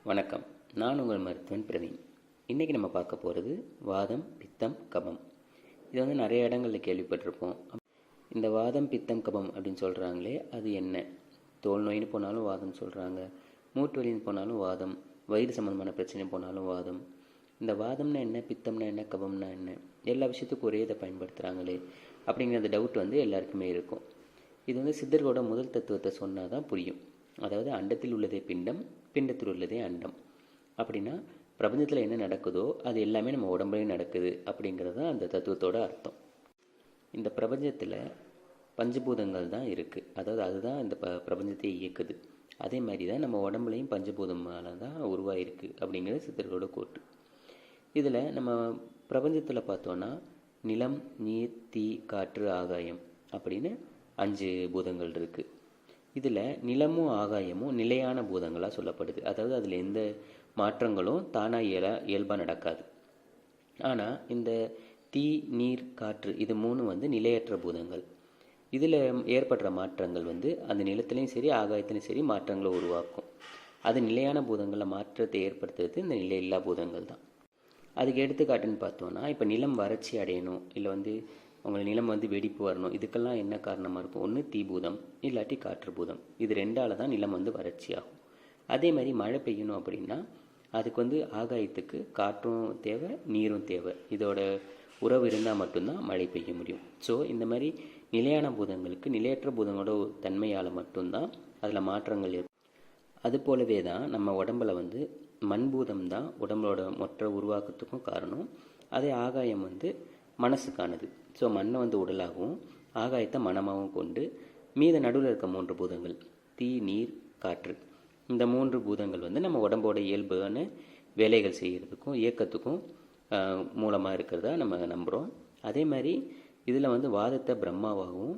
வணக்கம். நான் உங்கள் மருத்துவன் பிரவீன். இன்றைக்கி நம்ம பார்க்க போகிறது வாதம், பித்தம், கபம். இது நிறைய இடங்களில் கேள்விப்பட்டிருப்போம். இந்த வாதம், பித்தம், கபம் அப்படின்னு சொல்கிறாங்களே, அது என்ன? தோல் நோயின்னு போனாலும் வாதம் சொல்கிறாங்க, மூட்டு வலின்னு போனாலும் வாதம், வயிறு சம்மந்தமான பிரச்சனை போனாலும் வாதம். இந்த வாதம்னா என்ன, பித்தம்னா என்ன, கபம்னா என்ன, எல்லா விஷயத்துக்கும் ஒரே இதை பயன்படுத்துகிறாங்களே அப்படிங்கிற டவுட் எல்லாருக்குமே இருக்கும். இது சித்தர்களோட முதல் தத்துவத்தை சொன்னால் தான் புரியும். அதாவது அண்டத்தில் உள்ளதே பிண்டம், பிண்டத்தில் உள்ளதே அண்டம். அப்படின்னா பிரபஞ்சத்தில் என்ன நடக்குதோ அது எல்லாமே நம்ம உடம்புலையும் நடக்குது அப்படிங்கிறது தான் அந்த தத்துவத்தோட அர்த்தம். இந்த பிரபஞ்சத்தில் பஞ்சபூதங்கள் தான் இருக்குது. அதாவது அதுதான் இந்த பிரபஞ்சத்தை இயக்குது. அதே மாதிரி தான் நம்ம உடம்புலையும் பஞ்சபூதமால தான் உருவாயிருக்கு அப்படிங்கிறது சித்தர்களோட கூட்டு. இதில் நம்ம பிரபஞ்சத்தில் பார்த்தோன்னா நிலம், நீர், தீ, காற்று, ஆகாயம் அப்படின்னு 5 பூதங்கள் இருக்குது. இதில் நிலமும் ஆகாயமும் நிலையான பூதங்களாக சொல்லப்படுது. அதாவது அதில் எந்த மாற்றங்களும் தானாக இயல்பாக நடக்காது. ஆனால் இந்த தீ, நீர், காற்று இது 3 நிலையற்ற பூதங்கள். இதில் ஏற்படுற மாற்றங்கள் அந்த நிலத்திலையும் சரி ஆகாயத்திலையும் சரி மாற்றங்களை உருவாக்கும். அது நிலையான பூதங்களில் மாற்றத்தை ஏற்படுத்துறது இந்த நிலையில்லா பூதங்கள் தான். அதுக்கு எடுத்துக்காட்டுன்னு பார்த்தோன்னா, இப்போ நிலம் வறட்சி அடையணும், இல்லை உங்கள் நிலம் வெடிப்பு வரணும், இதுக்கெல்லாம் என்ன காரணமாக இருக்கும்? ஒன்று தீபூதம், இல்லாட்டி காற்று பூதம். இது 2ஆல் தான் நிலம் வறட்சி ஆகும். அதே மாதிரி மழை பெய்யணும் அப்படின்னா அதுக்கு ஆகாயத்துக்கு காற்றும் தேவை, நீரும் தேவை. இதோட உறவு இருந்தால் மட்டும்தான் மழை பெய்ய முடியும். ஸோ இந்த மாதிரி நிலையான பூதங்களுக்கு நிலையற்ற பூதங்களோட தன்மையால் மட்டும்தான் அதில் மாற்றங்கள் ஏற்படும். அது போலவே தான் நம்ம உடம்பில் மண்பூதம் தான் உடம்புலோட மொத்த உருவாக்கத்துக்கும் காரணம். அதே ஆகாயம் மனசுக்கானது. ஸோ மண்ணை உடலாகவும் ஆகாயத்தை மனமாகவும் கொண்டு மீத நடுவில் இருக்க 3 பூதங்கள் தீ, நீர், காற்று, இந்த 3 பூதங்கள் நம்ம உடம்போட இயல்பான வேலைகள் செய்கிறதுக்கும் இயக்கத்துக்கும் மூலமாக இருக்கிறதா நம்ம நம்புகிறோம். அதே மாதிரி இதில் வாதத்தை பிரம்மாவாகவும்,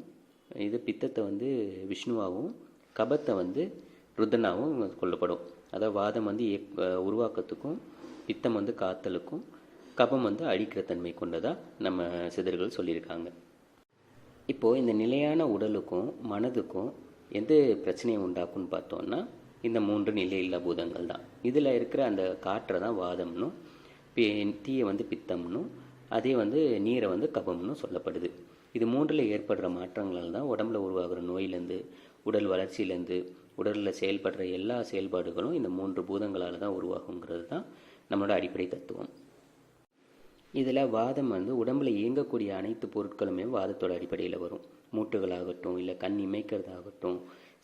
இது பித்தத்தை விஷ்ணுவாகவும், கபத்தை ருத்ரனாகவும் கொள்ளப்படும். அதாவது வாதம் உருவாக்கத்துக்கும், பித்தம் காத்தலுக்கும், கபம் அழிக்கிற தன்மை கொண்டதாக நம்ம சித்தர்கள் சொல்லியிருக்காங்க. இப்போது இந்த நிலையான உடலுக்கும் மனதுக்கும் எந்த பிரச்சனையை உண்டாக்கும்னு பார்த்தோன்னா இந்த 3 நிலையில்லா பூதங்கள் தான். இதில் இருக்கிற அந்த காற்றை தான் வாதம்னும், தீயை பித்தம்னும், அதே நீரை கபம்னு சொல்லப்படுது. இது 3ல் ஏற்படுற மாற்றங்களால் தான் உடம்புல உருவாகிற நோயிலேருந்து, உடல் வளர்ச்சியிலேருந்து, உடலில் செயல்படுற எல்லா செயல்பாடுகளும் இந்த 3 பூதங்களால் தான் உருவாகுங்கிறது தான் நம்மளோட அடிப்படை தத்துவம். இதில் வாதம் உடம்பில் இயங்கக்கூடிய அனைத்து பொருட்களுமே வாதத்தோட அடிப்படையில் வரும். மூட்டுகளாகட்டும், இல்லை கண் இமைக்கிறதாகட்டும்,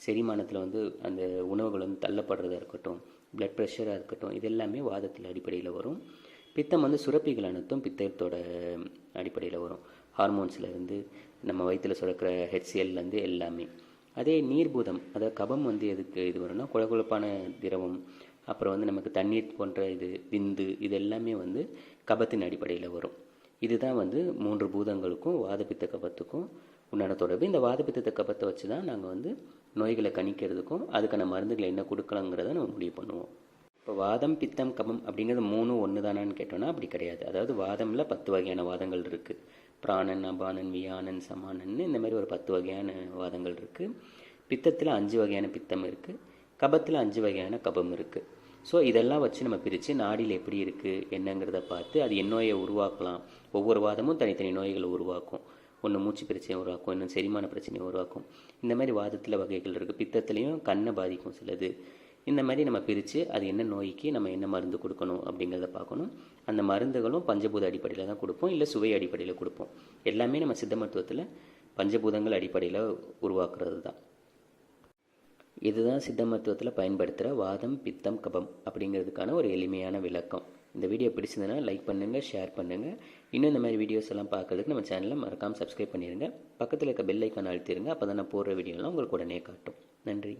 செரிமானத்தில் அந்த உணவுகள் தள்ளப்படுறதா இருக்கட்டும், பிளட் ப்ரெஷராக இருக்கட்டும், இது எல்லாமே வாதத்தில் அடிப்படையில் வரும். பித்தம் சுரப்பிகள் அனைத்தும் பித்தத்தோட அடிப்படையில் வரும். ஹார்மோன்ஸ்லேருந்து நம்ம வயிற்றில் சுரக்கிற ஹெச்சிஎல்லேருந்து எல்லாமே. அதே நீர்பூதம், அதாவது கபம் எதுக்கு இது வரும்னா குழகுழப்பான திரவம், அப்புறம் நமக்கு தண்ணீர் போன்ற இது விந்து, இது எல்லாமே கபத்தின் அடிப்படையில் வரும். இதுதான் 3 பூதங்களுக்கும் வாதப்பித்த கபத்துக்கும் உண்டான தொடர்பு. இந்த வாதப்பித்த கபத்தை வச்சு தான் நாங்கள் நோய்களை கணிக்கிறதுக்கும் அதுக்கான மருந்துகளை என்ன கொடுக்கலாங்கிறத நம்ம முடிவு பண்ணுவோம். இப்போ வாதம், பித்தம், கபம் அப்படிங்கிறது 3 ஒன்று தானான்னு கேட்டோன்னா அப்படி கிடையாது. அதாவது வாதமில் 10 வகையான வாதங்கள் இருக்குது. பிராணன், அபானன், வியானன், சமானன், இந்த மாதிரி ஒரு 10 வகையான வாதங்கள் இருக்குது. பித்தத்தில் 5 வகையான பித்தம் இருக்குது. கபத்தில் 5 வகையான கபம் இருக்குது. ஸோ இதெல்லாம் வச்சு நம்ம பிரித்து நாடியில் எப்படி இருக்குது என்னங்கிறத பார்த்து அது என்ன நோயை உருவாக்கலாம். ஒவ்வொரு வாதமும் தனித்தனி நோய்களை உருவாக்கும். ஒன்று மூச்சு பிரச்சனையை உருவாக்கும், இன்னும் செரிமான பிரச்சனையை உருவாக்கும். இந்த மாதிரி வாதத்தில் வகைகள் இருக்குது. பித்தத்துலேயும் கண்ணை பாதிக்கும் சிலது. இந்த மாதிரி நம்ம பிரித்து அது என்ன நோய்க்கு நம்ம என்ன மருந்து கொடுக்கணும் அப்படிங்கிறத பார்க்கணும். அந்த மருந்துகளும் பஞ்சபூத அடிப்படையில் தான் கொடுப்போம், இல்லை சுவை அடிப்படையில் கொடுப்போம். எல்லாமே நம்ம சித்த மருத்துவத்தில் பஞ்சபூதங்கள் அடிப்படையில் உருவாக்குறது தான். இதுதான் சித்த மருத்துவத்தில் பயன்படுத்துகிற வாதம், பித்தம், கபம் அப்படிங்கிறதுக்கான ஒரு எளிமையான விளக்கம். இந்த வீடியோ பிடிச்சிருந்ததுன்னா லைக் பண்ணுங்கள், ஷேர் பண்ணுங்கள். இன்னும் இந்த மாதிரி வீடியோஸ் எல்லாம் பார்க்கறதுக்கு நம்ம சேனலை மறக்காமல் சப்ஸ்கிரைப் பண்ணிடுங்க. பக்கத்தில் இருக்க பெல் ஐக்கான் அழுத்திடுங்க. அப்போ தான் நான் போடுற வீடியோலாம் உங்களுக்கு உடனே காட்டும். நன்றி.